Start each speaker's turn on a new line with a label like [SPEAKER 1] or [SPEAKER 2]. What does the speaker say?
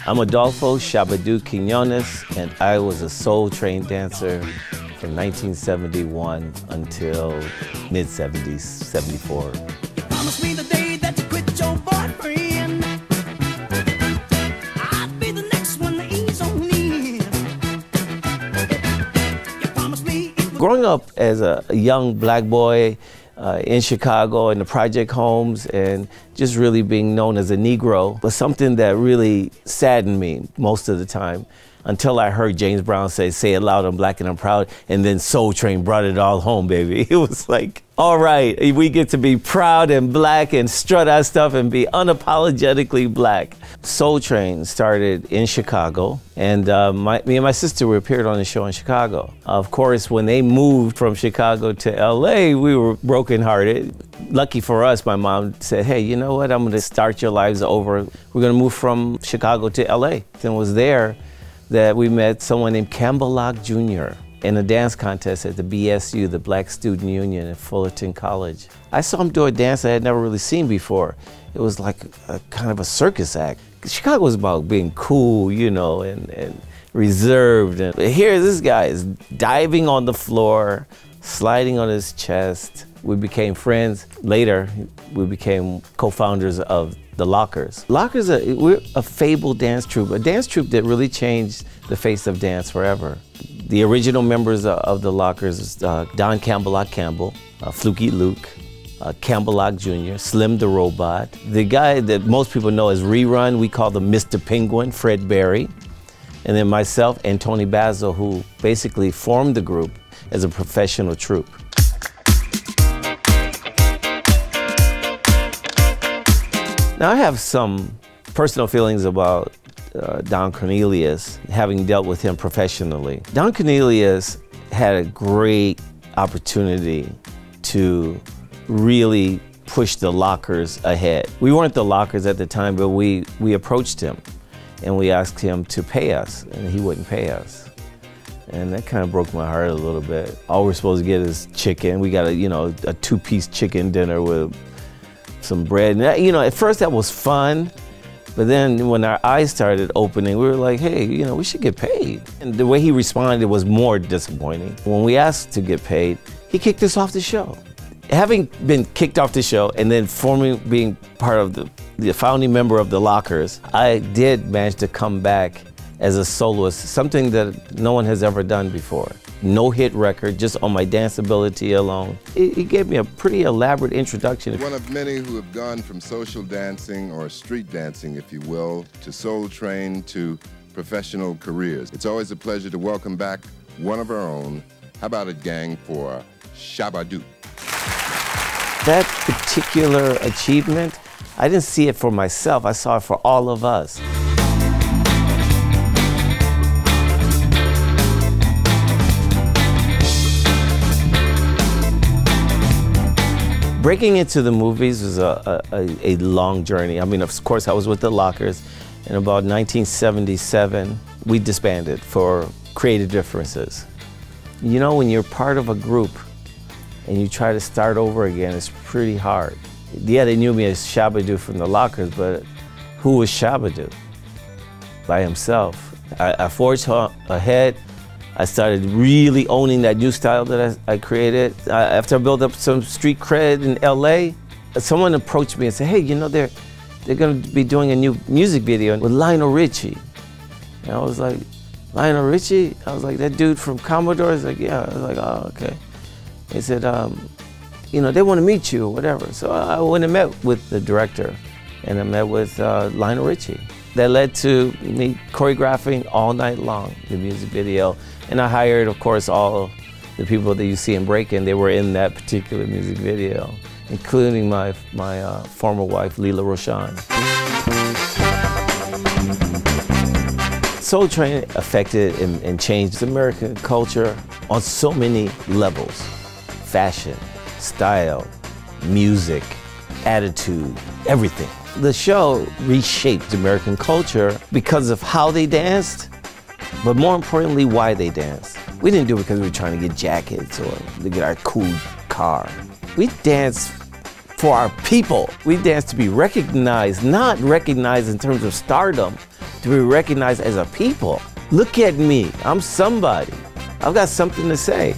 [SPEAKER 1] I'm Adolfo Shabba-Doo Quiñones, and I was a Soul Train dancer from 1971 until mid-70s, 74.
[SPEAKER 2] Promise me the day that you quit your boyfriend, I'd be the next one to ease on in. You promised me.
[SPEAKER 1] Growing up as a young black boy in Chicago in the project homes and just really being known as a Negro was something that really saddened me most of the time until I heard James Brown say it loud, I'm black and I'm proud, and then Soul Train brought it all home, baby. It was like, all right, we get to be proud and black and strut our stuff and be unapologetically black. Soul Train started in Chicago, and me and my sister appeared on the show in Chicago. Of course, when they moved from Chicago to LA, we were brokenhearted. Lucky for us, my mom said, hey, you know what, I'm gonna start your lives over. We're gonna move from Chicago to LA. And it was there that we met someone named Campbell Locke Jr. in a dance contest at the BSU, the Black Student Union at Fullerton College. I saw him do a dance I had never really seen before. It was like a kind of a circus act. Chicago was about being cool, you know, and reserved. And here this guy is diving on the floor, sliding on his chest. We became friends. Later, we became co-founders of the Lockers. Lockers, we're a fabled dance troupe, a dance troupe that really changed the face of dance forever. The original members of the Lockers, Don Campbell Locke Campbell, Fluky Luke, Campbell Locke Jr., Slim the Robot. The guy that most people know as Rerun, we call him Mr. Penguin, Fred Berry. And then myself and Tony Basil, who basically formed the group as a professional troupe. Now, I have some personal feelings about Don Cornelius, having dealt with him professionally. Don Cornelius had a great opportunity to really push the Lockers ahead. We weren't the Lockers at the time, but we approached him and we asked him to pay us, and he wouldn't pay us. And that kind of broke my heart a little bit. All we're supposed to get is chicken. We got a two-piece chicken dinner with some bread. And you know, at first that was fun, but then when our eyes started opening, we were like, hey, you know, we should get paid. And the way he responded was more disappointing. When we asked to get paid, he kicked us off the show. Having been kicked off the show and then being part of the founding member of the Lockers, I did manage to come back as a soloist, something that no one has ever done before. No hit record, just on my dance ability alone. It gave me a pretty elaborate introduction.
[SPEAKER 3] One of many who have gone from social dancing, or street dancing, if you will, to Soul Train, to professional careers. It's always a pleasure to welcome back one of our own. How about it, gang, for Shabba-Doo?
[SPEAKER 1] That particular achievement, I didn't see it for myself, I saw it for all of us. Breaking into the movies was a long journey. I mean, of course, I was with the Lockers. In about 1977, we disbanded for creative differences. You know, when you're part of a group and you try to start over again, it's pretty hard. Yeah, they knew me as Shabba-Doo from the Lockers, but who was Shabba-Doo? By himself. I forged ahead. I started really owning that new style that I created. After I built up some street cred in LA, someone approached me and said, hey, you know, they're gonna be doing a new music video with Lionel Richie. And I was like, Lionel Richie? I was like, that dude from Commodore? He's like, yeah. I was like, oh, okay. He said, you know, they want to meet you or whatever. So I went and met with the director, and I met with Lionel Richie. That led to me choreographing all night long, the music video. And I hired, of course, all the people that you see in Breakin'. They were in that particular music video, including my former wife, Leela Roshan. Soul Train affected and changed American culture on so many levels. Fashion, style, music, attitude, everything. The show reshaped American culture because of how they danced, but more importantly, why they danced. We didn't do it because we were trying to get jackets or to get our cool car. We danced for our people. We danced to be recognized, not recognized in terms of stardom, to be recognized as a people. Look at me, I'm somebody. I've got something to say.